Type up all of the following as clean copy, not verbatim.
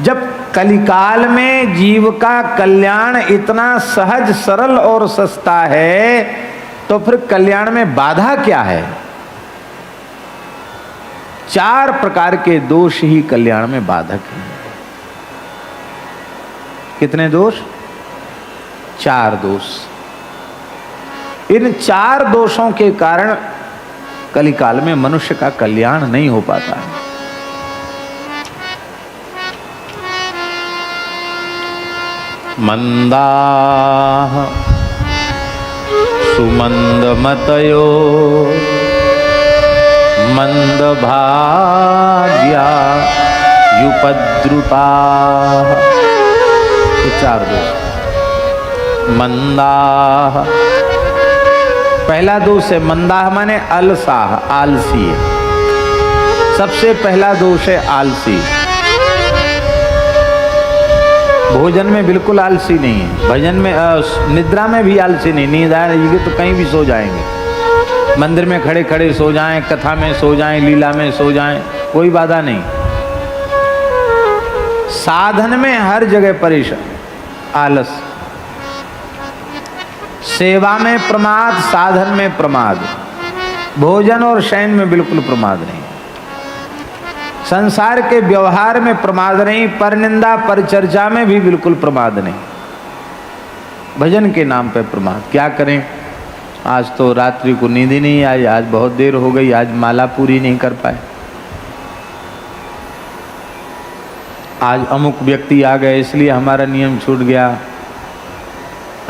जब कलिकाल में जीव का कल्याण इतना सहज सरल और सस्ता है तो फिर कल्याण में बाधा क्या है? 4 प्रकार के दोष ही कल्याण में बाधक हैं। कितने दोष? 4 दोष। इन 4 दोषों के कारण कलिकाल में मनुष्य का कल्याण नहीं हो पाता है। मंदाः सुमंदमतयो मंदभाग्या युपद्रुताः। ये 4 दोष। मंदाः, पहला दोष है मंदाह माने अलसाह, आलसी। सबसे पहला दोष है आलसी। भोजन में बिल्कुल आलसी नहीं है, भजन में निद्रा में भी आलसी नहीं। नींद आएगी तो कहीं भी सो जाएंगे, मंदिर में खड़े खड़े सो जाएं, कथा में सो जाएं, लीला में सो जाएं, कोई बाधा नहीं। साधन में हर जगह परेशान, आलस। सेवा में प्रमाद, साधन में प्रमाद, भोजन और शयन में बिल्कुल प्रमाद नहीं। संसार के व्यवहार में प्रमाद नहीं, परनिंदा परचर्चा में भी बिल्कुल प्रमाद नहीं। भजन के नाम पे प्रमाद। क्या करें, आज तो रात्रि को नींद ही नहीं आई, आज बहुत देर हो गई, आज माला पूरी नहीं कर पाए, आज अमुक व्यक्ति आ गए इसलिए हमारा नियम छूट गया।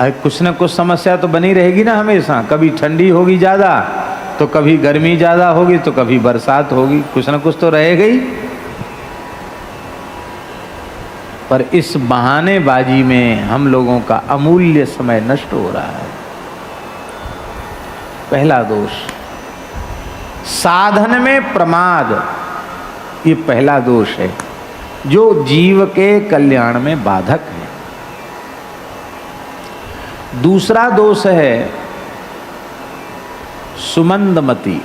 कुछ न कुछ समस्या तो बनी रहेगी ना हमेशा। कभी ठंडी होगी ज़्यादा तो कभी गर्मी ज़्यादा होगी तो कभी बरसात होगी, कुछ न कुछ तो रहेगा ही। पर इस बहानेबाजी में हम लोगों का अमूल्य समय नष्ट हो रहा है। पहला दोष साधन में प्रमाद, ये पहला दोष है जो जीव के कल्याण में बाधक है। दूसरा दोष है सुमंदमति।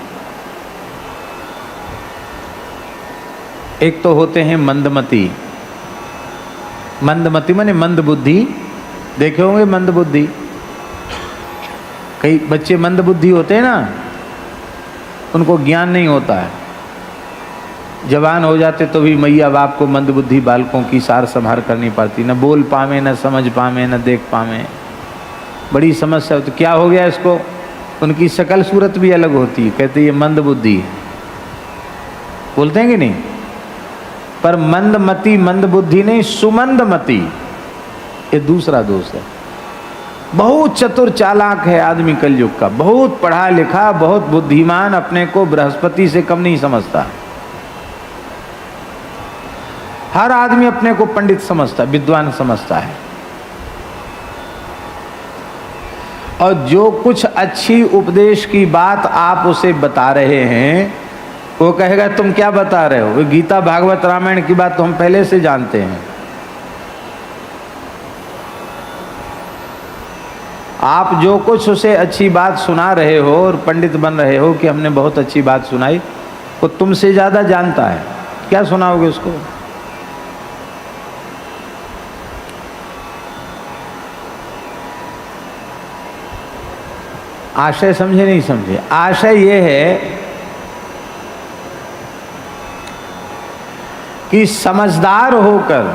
एक तो होते हैं मंदमति। मंदमति माने मंद बुद्धि। देखे होंगे मंद बुद्धि, कई बच्चे मंद बुद्धि होते हैं ना, उनको ज्ञान नहीं होता है। जवान हो जाते तो भी मैया बाप को मंद बुद्धि बालकों की सार संभार करनी पड़ती, न बोल पावे, न समझ पावे, न देख पावे, बड़ी समस्या होती। क्या हो गया इसको? उनकी शकल सूरत भी अलग होती है, कहते ये मंद बुद्धि है, बोलते हैं कि नहीं? पर मंदमति मंद बुद्धि नहीं, सुमंदमति, ये दूसरा दोष है। बहुत चतुर चालाक है आदमी कलयुग का, बहुत पढ़ा लिखा, बहुत बुद्धिमान, अपने को बृहस्पति से कम नहीं समझता। हर आदमी अपने को पंडित समझता, विद्वान समझता है। और जो कुछ अच्छी उपदेश की बात आप उसे बता रहे हैं, वो कहेगा तुम क्या बता रहे हो, वो गीता भागवत रामायण की बात तो हम पहले से जानते हैं। आप जो कुछ उसे अच्छी बात सुना रहे हो और पंडित बन रहे हो कि हमने बहुत अच्छी बात सुनाई, वो तुमसे ज़्यादा जानता है, क्या सुनाओगे उसको? आशय समझे नहीं समझे? आशय ये है कि समझदार होकर,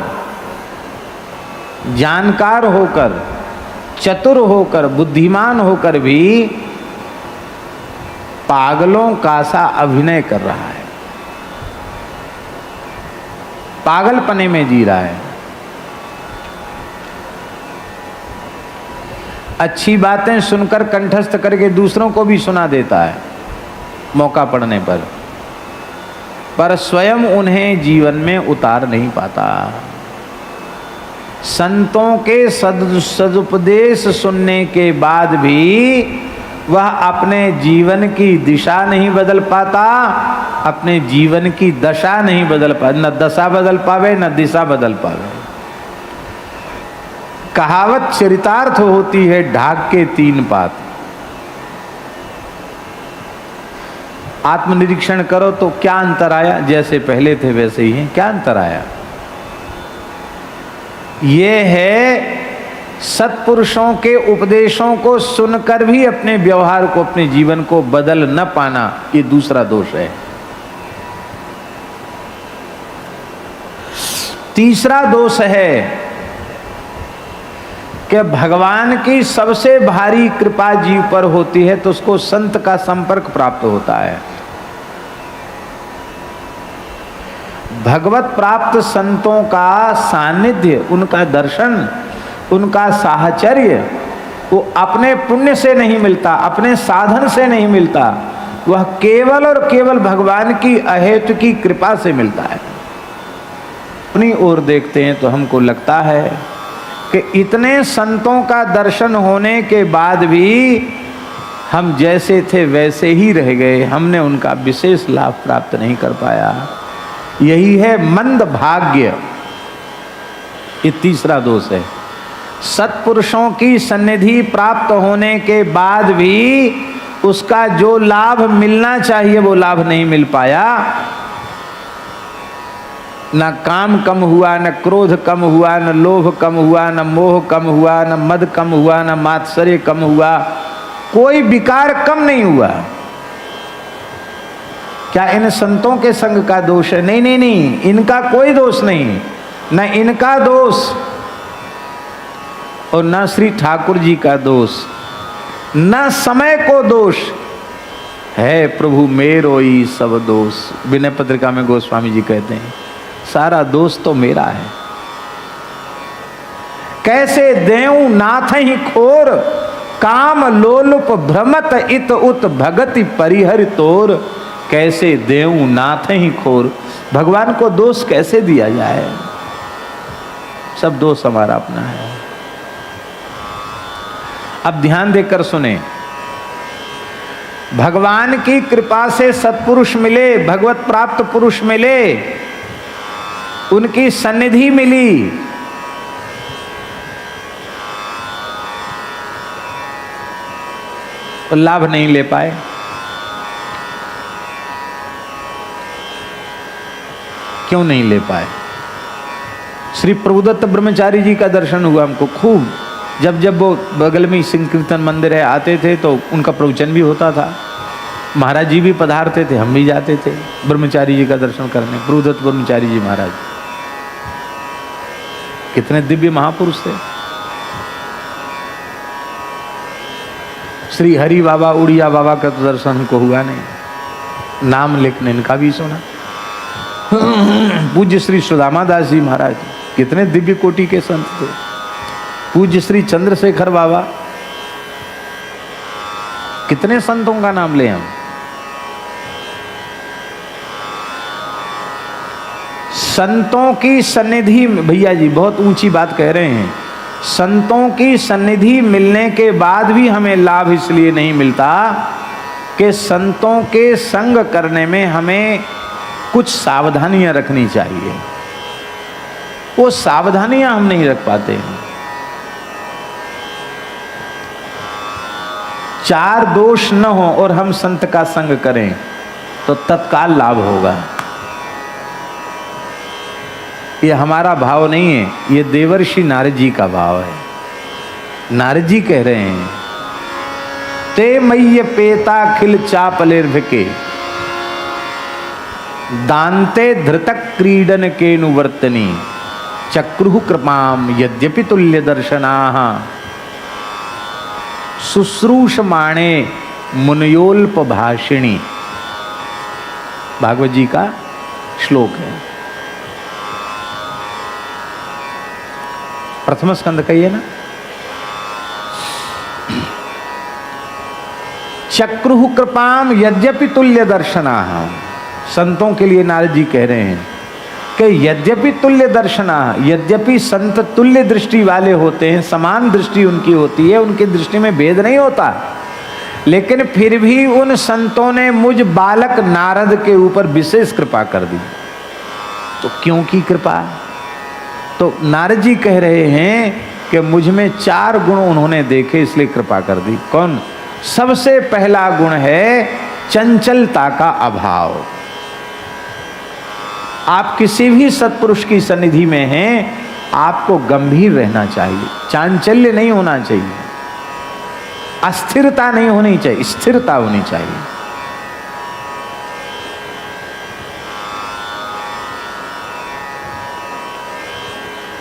जानकार होकर, चतुर होकर, बुद्धिमान होकर भी पागलों का सा अभिनय कर रहा है, पागलपने में जी रहा है। अच्छी बातें सुनकर कंठस्थ करके दूसरों को भी सुना देता है मौका पड़ने पर स्वयं उन्हें जीवन में उतार नहीं पाता। संतों के सदुपदेश सुनने के बाद भी वह अपने जीवन की दिशा नहीं बदल पाता, अपने जीवन की दशा नहीं बदल पाता। न दशा बदल पावे न दिशा बदल पावे। कहावत चरितार्थ होती है, ढाक के 3 पात। आत्मनिरीक्षण करो तो क्या अंतर आया? जैसे पहले थे वैसे ही हैं। क्या अंतर आया? ये है सत्पुरुषों के उपदेशों को सुनकर भी अपने व्यवहार को, अपने जीवन को बदल न पाना, ये दूसरा दोष है। तीसरा दोष है कि भगवान की सबसे भारी कृपा जीव पर होती है तो उसको संत का संपर्क प्राप्त होता है। भगवत प्राप्त संतों का सानिध्य, उनका दर्शन, उनका साहचर्य वो अपने पुण्य से नहीं मिलता, अपने साधन से नहीं मिलता, वह केवल और केवल भगवान की अहेतु की कृपा से मिलता है। अपनी ओर देखते हैं तो हमको लगता है कि इतने संतों का दर्शन होने के बाद भी हम जैसे थे वैसे ही रह गए, हमने उनका विशेष लाभ प्राप्त नहीं कर पाया। यही है मंद भाग्य। ये तीसरा दोष है। सत्पुरुषों की सन्निधि प्राप्त होने के बाद भी उसका जो लाभ मिलना चाहिए वो लाभ नहीं मिल पाया। न काम कम हुआ, न क्रोध कम हुआ, न लोभ कम हुआ, न मोह कम हुआ, न मद कम हुआ, न मात्सर्य कम हुआ, कोई विकार कम नहीं हुआ। क्या इन संतों के संग का दोष है? नहीं नहीं नहीं, इनका कोई दोष नहीं, न इनका दोष और न श्री ठाकुर जी का दोष, न समय को दोष है। प्रभु मेरो ही सब दोष। विनय पत्रिका में गोस्वामी जी कहते हैं सारा दोष तो मेरा है। कैसे देऊं नाथ ही खोर, काम लोलुप भ्रमत इत उत भगति परिहर तोर। कैसे देऊं नाथ ही खोर, भगवान को दोष कैसे दिया जाए? सब दोष हमारा अपना है। अब ध्यान देकर सुने, भगवान की कृपा से सत्पुरुष मिले, भगवत प्राप्त पुरुष मिले, उनकी सन्निधि मिली, तो लाभ नहीं ले पाए। क्यों नहीं ले पाए? श्री प्रभुदत्त ब्रह्मचारी जी का दर्शन हुआ हमको खूब। जब वो बगल में संकीर्तन मंदिर है आते थे तो उनका प्रवचन भी होता था। महाराज जी भी पधारते थे, हम भी जाते थे ब्रह्मचारी जी का दर्शन करने। प्रभुदत्त ब्रह्मचारी जी महाराज कितने दिव्य महापुरुष थे। श्री हरि बाबा, उड़िया बाबा का तो दर्शन हमको हुआ नहीं, नाम लेकिन इनका भी सुना। पूज्य श्री सुदामा दास जी महाराज कितने दिव्य कोटि के संत थे। पूज्य श्री चंद्रशेखर बाबा, कितने संतों का नाम ले हम। संतों की सन्निधि, भैया जी बहुत ऊंची बात कह रहे हैं। संतों की सन्निधि मिलने के बाद भी हमें लाभ इसलिए नहीं मिलता कि संतों के संग करने में हमें कुछ सावधानियां रखनी चाहिए। वो सावधानियां हम नहीं रख पाते हैं। चार दोष न हो और हम संत का संग करें तो तत्काल लाभ होगा। ये हमारा भाव नहीं है, ये देवर्षि नारद जी का भाव है। नारद जी कह रहे हैं, ते मय्य पेता खिल चापलेर्भिके दान्ते धृतक क्रीडन केनुवर्तनी चक्रुः कृपाम यद्यपि तुल्य दर्शनाः शुश्रूषमाणे मुनयोल्प भाषिणी। भागवत जी का श्लोक है, प्रथम स्कंद का ये ना। चक्रुः कृपाम यद्यपि तुल्य दर्शनाः। संतों के लिए नारद जी कह रहे हैं कि यद्यपि तुल्य दर्शनाः, यद्यपि संत तुल्य दृष्टि वाले होते हैं, समान दृष्टि उनकी होती है, उनकी दृष्टि में भेद नहीं होता, लेकिन फिर भी उन संतों ने मुझ बालक नारद के ऊपर विशेष कृपा कर दी। तो क्यों की कृपा? तो नारद जी कह रहे हैं कि मुझ में चार गुण उन्होंने देखे इसलिए कृपा कर दी। कौन? सबसे पहला गुण है चंचलता का अभाव। आप किसी भी सत्पुरुष की सन्निधि में हैं आपको गंभीर रहना चाहिए, चांचल्य नहीं होना चाहिए, अस्थिरता नहीं होनी चाहिए, स्थिरता होनी चाहिए।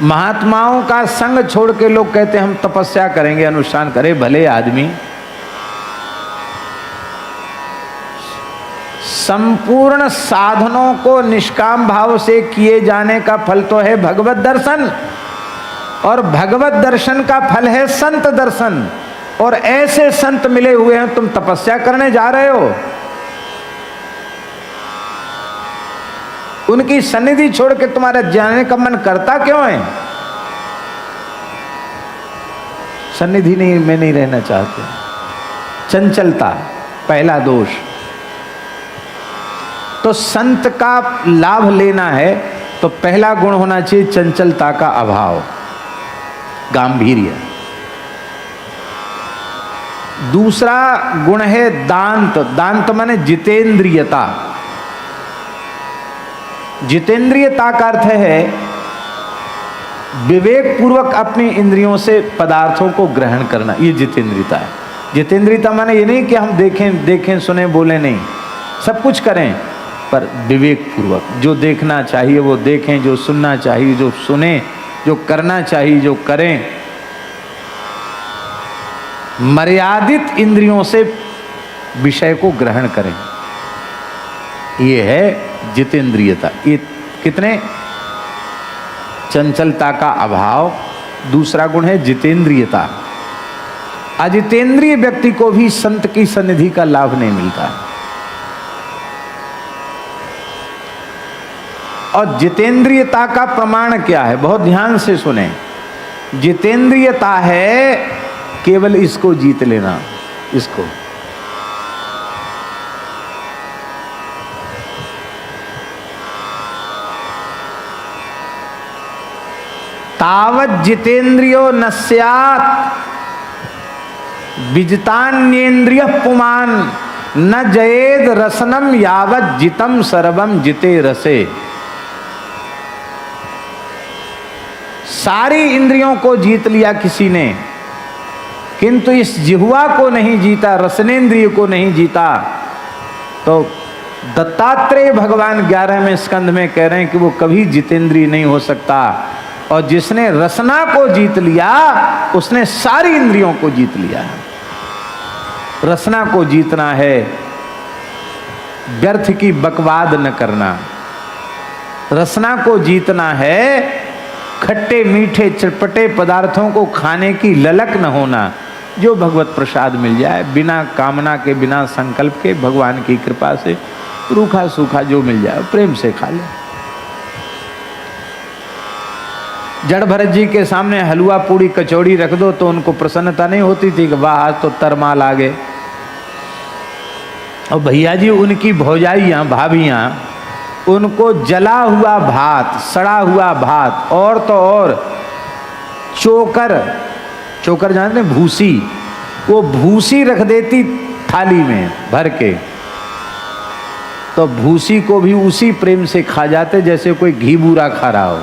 महात्माओं का संग छोड़ के लोग कहते हैं हम तपस्या करेंगे, अनुष्ठान करें। भले आदमी, संपूर्ण साधनों को निष्काम भाव से किए जाने का फल तो है भगवत दर्शन, और भगवत दर्शन का फल है संत दर्शन। और ऐसे संत मिले हुए हैं, तुम तपस्या करने जा रहे हो, उनकी सन्निधि छोड़ के तुम्हारा जाने का मन करता क्यों है? सन्निधि में नहीं रहना चाहते। चंचलता पहला दोष। तो संत का लाभ लेना है तो पहला गुण होना चाहिए चंचलता का अभाव, गांभीर्य। दूसरा गुण है दांत। दांत माने जितेंद्रियता। जितेंद्रियता का अर्थ है विवेक पूर्वक अपनी इंद्रियों से पदार्थों को ग्रहण करना, ये जितेंद्रियता है। जितेंद्रियता माने ये नहीं कि हम देखें सुने बोले, नहीं, सब कुछ करें पर विवेक पूर्वक। जो देखना चाहिए वो देखें, जो सुनना चाहिए जो सुने, जो करना चाहिए जो करें। मर्यादित इंद्रियों से विषय को ग्रहण करें, ये है जितेंद्रियता। ये कितने? चंचलता का अभाव। दूसरा गुण है जितेंद्रियता। अजितेंद्रिय व्यक्ति को भी संत की सन्निधि का लाभ नहीं मिलता। और जितेंद्रियता का प्रमाण क्या है? बहुत ध्यान से सुने। जितेंद्रियता है केवल इसको जीत लेना, इसको। तावत जितेंद्रियो न स्यात् विजितान्येन्द्रिय पुमान न जयेद रसनम यावत जितम सर्वम जिते रसे। सारी इंद्रियों को जीत लिया किसी ने, किंतु इस जिह्वा को नहीं जीता, रसनेन्द्रिय को नहीं जीता। तो दत्तात्रेय भगवान 11वें स्कंध में कह रहे हैं कि वो कभी जितेंद्रिय नहीं हो सकता। और जिसने रसना को जीत लिया उसने सारी इंद्रियों को जीत लिया। रसना को जीतना है, व्यर्थ की बकवाद न करना। रसना को जीतना है, खट्टे मीठे चटपटे पदार्थों को खाने की ललक न होना। जो भगवत प्रसाद मिल जाए, बिना कामना के, बिना संकल्प के, भगवान की कृपा से रूखा सूखा जो मिल जाए प्रेम से खा ले। जड़ भरत जी के सामने हलवा पूड़ी कचौड़ी रख दो तो उनको प्रसन्नता नहीं होती थी कि वाह आज तो तरमाल आ गए। और भैया जी उनकी भौजाइयाँ भाभियाँ उनको जला हुआ भात, सड़ा हुआ भात, और तो और चोकर जानते हैं, भूसी, वो भूसी रख देती थाली में भर के, तो भूसी को भी उसी प्रेम से खा जाते जैसे कोई घी बूरा खा रहा हो।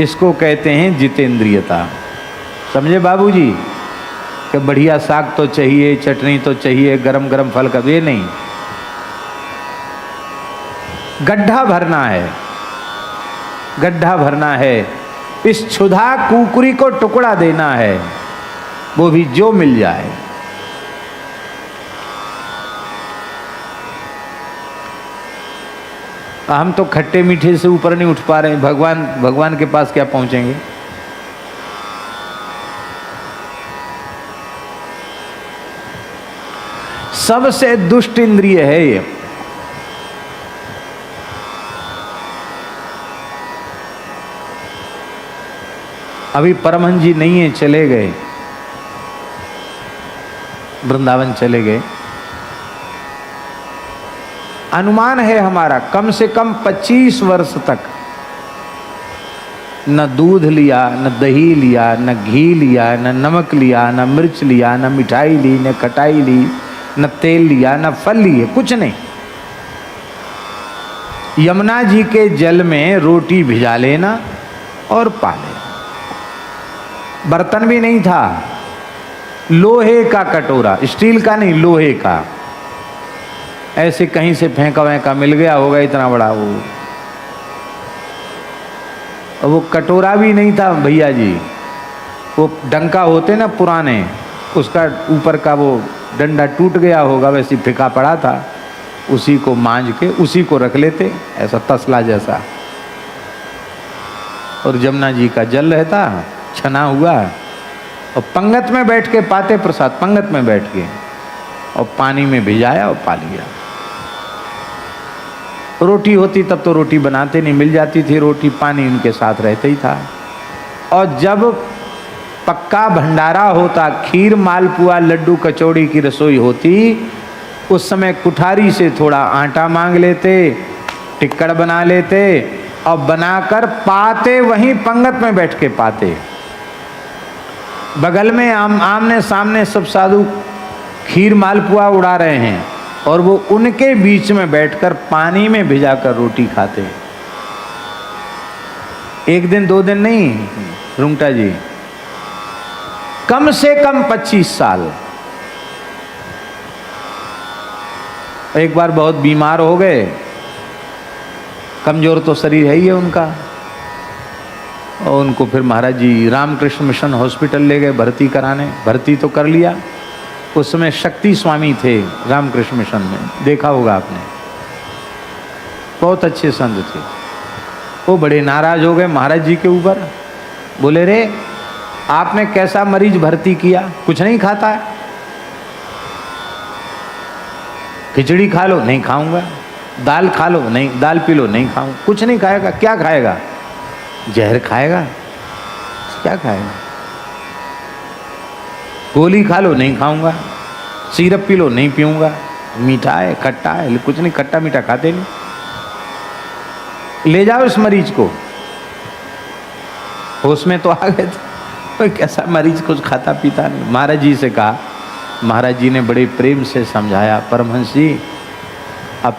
इसको कहते हैं जितेंद्रियता। समझे बाबूजी? कि बढ़िया साग तो चाहिए, चटनी तो चाहिए, गरम गरम फल का, ये नहीं। गड्ढा भरना है, गड्ढा भरना है। इस क्षुधा कुकुरी को टुकड़ा देना है, वो भी जो मिल जाए। हम तो खट्टे मीठे से ऊपर नहीं उठ पा रहे हैं, भगवान के पास क्या पहुंचेंगे? सबसे दुष्ट इंद्रिय है ये। अभी परमहंस जी नहीं है, चले गए, वृंदावन चले गए। अनुमान है हमारा कम से कम 25 वर्ष तक न दूध लिया, न दही लिया, न घी लिया, न नमक लिया, न मिर्च लिया, न मिठाई ली, न खटाई ली, न तेल लिया, न फल लिए, कुछ नहीं। यमुना जी के जल में रोटी भिजा लेना, और पाले। बर्तन भी नहीं था, लोहे का कटोरा, स्टील का नहीं, लोहे का। ऐसे कहीं से फेंका वैंका मिल गया होगा इतना बड़ा वो कटोरा भी नहीं था भैया जी। वो डंका होते ना पुराने, उसका ऊपर का वो डंडा टूट गया होगा, वैसे फेंका पड़ा था, उसी को मांझ के उसी को रख लेते, ऐसा तसला जैसा। और जमुना जी का जल रहता छना हुआ, और पंगत में बैठ के पाते प्रसाद, पंगत में बैठ के, और पानी में भिजाया और पा लिया। रोटी होती तब तो रोटी बनाते नहीं, मिल जाती थी रोटी, पानी उनके साथ रहता ही था। और जब पक्का भंडारा होता, खीर मालपुआ लड्डू कचौड़ी की रसोई होती, उस समय कुठारी से थोड़ा आटा मांग लेते, टिक्कड़ बना लेते और बनाकर पाते वहीं पंगत में बैठ के पाते। बगल में आमने सामने सब साधु खीर मालपुआ उड़ा रहे हैं और वो उनके बीच में बैठकर पानी में भिजाकर रोटी खाते। एक दिन दो दिन नहीं रुंगटा जी, कम से कम 25 साल। एक बार बहुत बीमार हो गए, कमजोर तो शरीर है ही है उनका, और उनको फिर महाराज जी रामकृष्ण मिशन हॉस्पिटल ले गए भर्ती कराने। भर्ती तो कर लिया, उस समय शक्ति स्वामी थे रामकृष्ण मिशन में, देखा होगा आपने, बहुत अच्छे संत थे। वो बड़े नाराज हो गए महाराज जी के ऊपर, बोले रे आपने कैसा मरीज भर्ती किया, कुछ नहीं खाता है, खिचड़ी खा लो, नहीं खाऊंगा, दाल खा लो, नहीं, दाल पी लो, नहीं खाऊंगा, कुछ नहीं खाएगा, क्या खाएगा, जहर खाएगा, क्या खाएगा, गोली खा लो, नहीं खाऊंगा, सिरप पी लो, नहीं पीऊंगा, मीठा है खट्टा है, कुछ नहीं, खट्टा मीठा खाते नहीं, ले जाओ इस मरीज को। होश में तो आ गए थे, कोई कैसा मरीज कुछ खाता पीता नहीं। महाराज जी से कहा, महाराज जी ने बड़े प्रेम से समझाया, परमहंस जी अब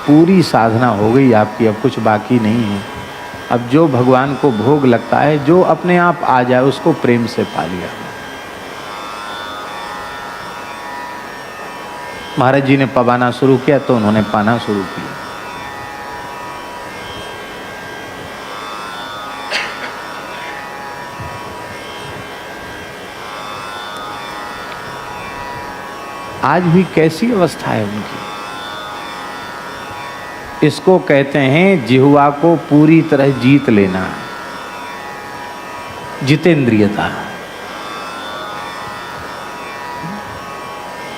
पूरी साधना हो गई आपकी, अब कुछ बाकी नहीं है, अब जो भगवान को भोग लगता है, जो अपने आप आ जाए उसको प्रेम से पा लिया। महाराज जी ने पवाना शुरू किया तो उन्होंने पाना शुरू किया। आज भी कैसी अवस्था है उनकी, इसको कहते हैं जिह्वा को पूरी तरह जीत लेना, जितेंद्रियता।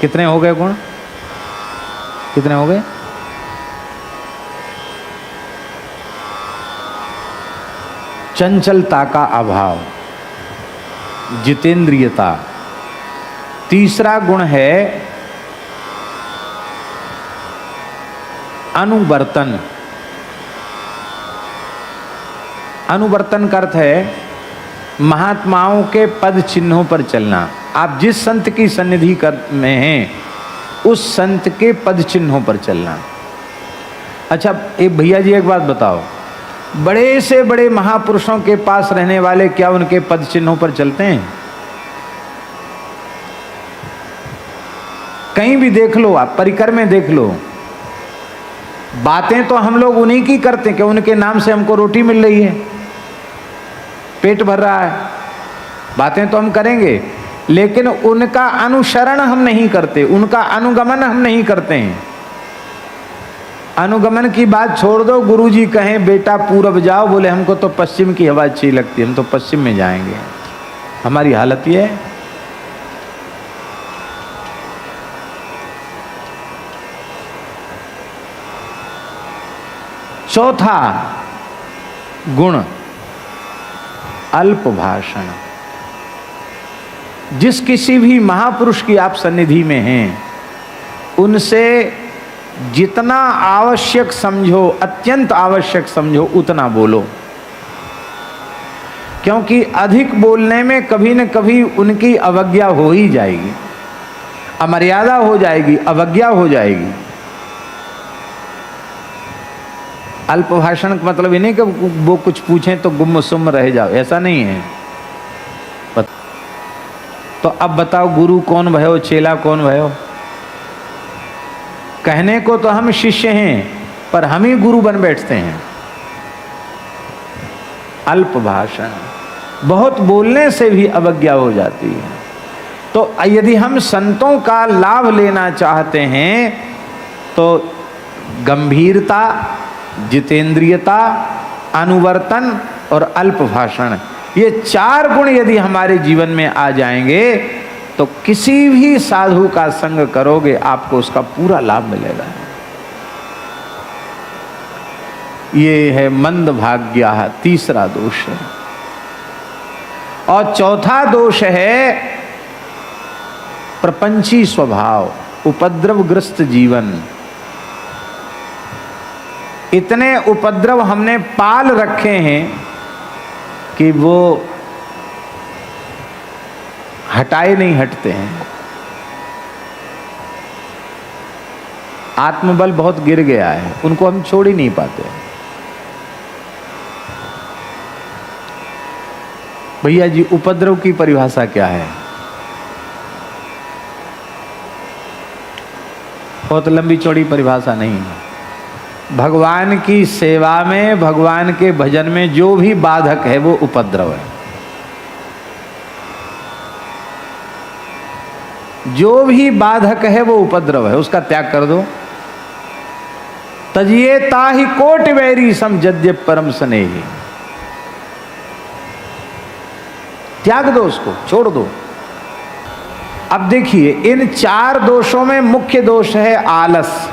कितने हो गए गुण, कितने हो गए? चंचलता का अभाव, जितेंद्रियता। तीसरा गुण है अनुवर्तन। अनुवर्तन का अर्थ है महात्माओं के पद चिन्हों पर चलना। आप जिस संत की सन्निधि में हैं, उस संत के पद चिन्हों पर चलना। अच्छा एक भैया जी एक बात बताओ, बड़े से बड़े महापुरुषों के पास रहने वाले क्या उनके पद चिन्हों पर चलते हैं? कहीं भी देख लो, आप परिकर में देख लो, बातें तो हम लोग उन्हीं की करते हैं कि उनके नाम से हमको रोटी मिल रही है, पेट भर रहा है, बातें तो हम करेंगे, लेकिन उनका अनुसरण हम नहीं करते, उनका अनुगमन हम नहीं करते हैं। अनुगमन की बात छोड़ दो, गुरुजी कहें बेटा पूरब जाओ, बोले हमको तो पश्चिम की हवा अच्छी लगती है, हम तो पश्चिम में जाएंगे। हमारी हालत ये है। चौथा गुण अल्प भाषण। जिस किसी भी महापुरुष की आप सन्निधि में हैं, उनसे जितना आवश्यक समझो, अत्यंत आवश्यक समझो, उतना बोलो, क्योंकि अधिक बोलने में कभी न कभी उनकी अवज्ञा हो ही जाएगी, अमर्यादा हो जाएगी, अवज्ञा हो जाएगी। अल्प भाषण का मतलब ये नहीं कि वो कुछ पूछें तो गुम सुम रह जाओ, ऐसा नहीं है। तो अब बताओ गुरु कौन भयो, चेला कौन भयो? कहने को तो हम शिष्य हैं, पर हम ही गुरु बन बैठते हैं। अल्प भाषण, बहुत बोलने से भी अवज्ञा हो जाती है। तो यदि हम संतों का लाभ लेना चाहते हैं तो गंभीरता, जितेंद्रियता, अनुवर्तन और अल्प भाषण, ये 4 गुण यदि हमारे जीवन में आ जाएंगे तो किसी भी साधु का संग करोगे आपको उसका पूरा लाभ मिलेगा। ये है मंद भाग्य, तीसरा दोष है। और चौथा दोष है प्रपंची स्वभाव, उपद्रवग्रस्त जीवन। इतने उपद्रव हमने पाल रखे हैं कि वो हटाए नहीं हटते हैं। आत्मबल बहुत गिर गया है, उनको हम छोड़ ही नहीं पाते। भैया जी, उपद्रव की परिभाषा क्या है? बहुत लंबी चौड़ी परिभाषा नहीं है। भगवान की सेवा में, भगवान के भजन में जो भी बाधक है वो उपद्रव है। जो भी बाधक है वो उपद्रव है, उसका त्याग कर दो। तजिए ताहि कोटि वैरी सम जद्य परम स्नेही। त्याग दो, उसको छोड़ दो। अब देखिए, इन 4 दोषों में मुख्य दोष है आलस।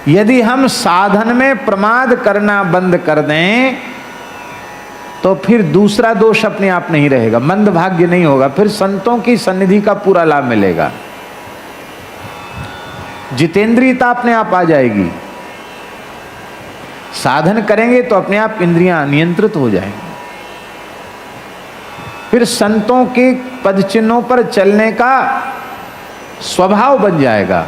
यदि हम साधन में प्रमाद करना बंद कर दें तो फिर दूसरा दोष अपने आप नहीं रहेगा, मंद भाग्य नहीं होगा, फिर संतों की सन्निधि का पूरा लाभ मिलेगा। जितेंद्रियता अपने आप आ जाएगी। साधन करेंगे तो अपने आप इंद्रियां नियंत्रित हो जाएंगी। फिर संतों के पद चिन्हों पर चलने का स्वभाव बन जाएगा।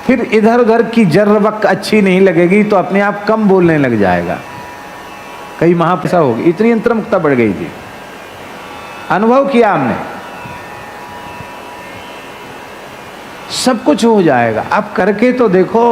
फिर इधर उधर की जर्रवक अच्छी नहीं लगेगी तो अपने आप कम बोलने लग जाएगा। कई महापैसा होगी, इतनी अंतर्मुखता बढ़ गई थी, अनुभव किया हमने। सब कुछ हो जाएगा, आप करके तो देखो।